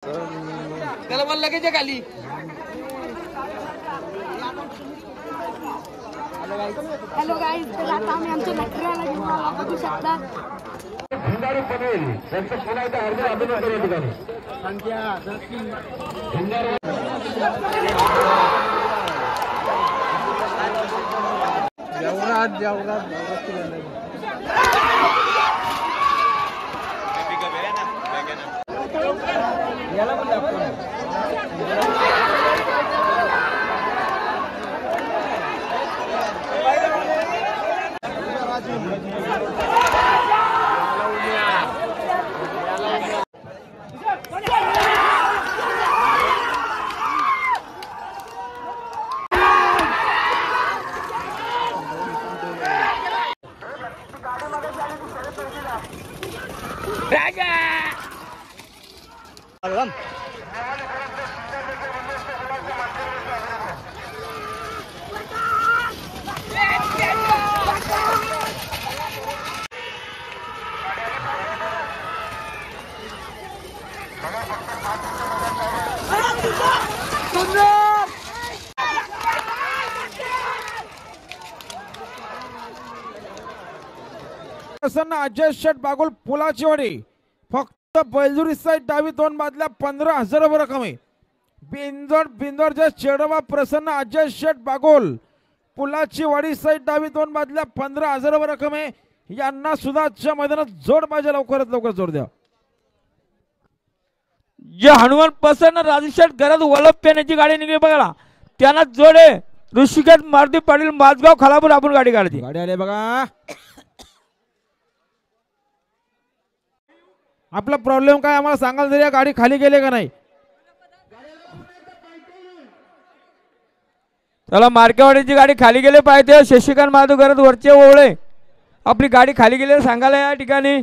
त्याला बोल लगेच खाली. हॅलो गाईज, तर आता आम्ही आमच्या नखऱ्याला घेऊन बघू शकता. भंडारी पनवेल यांचं पुन्हा एकदा हार्दिक अभिनंदन या ठिकाणी. अजय शेठ बागुल पुलाची वाडी फक्त बैलजुरी साईड डावी 2 बादल्या 15,000 रुपये रक्कम आहे. बिंदोरच्या चेडोबा प्रसन्न अजय शेठ बागुल पुलाची वाडी साईड डावी 2 बादल्या 15,000 रुपये रक्कम आहे. यांना सुद्धा आजच्या मैदानात जोड पाहिजे, लवकरात लवकर जोड द्या. जे हनुमान प्रसन्न राजेशेठ घरात वलप पेण्याची गाडी निघली बघा, त्यांना जोडे ऋषिकेश मारुती पाटील माझगाव खालापूर आपण गाडी काढली. गाडी आली बघा. आपला प्रॉब्लेम काय आम्हाला सांगाल तरी, गाडी खाली गेले का नाही. त्याला मार्केवाडीची गाडी खाली गेले पाहिजे. शशिकांत महादेव घरात वरचे ओवळे आपली गाडी खाली गेले सांगायला या ठिकाणी.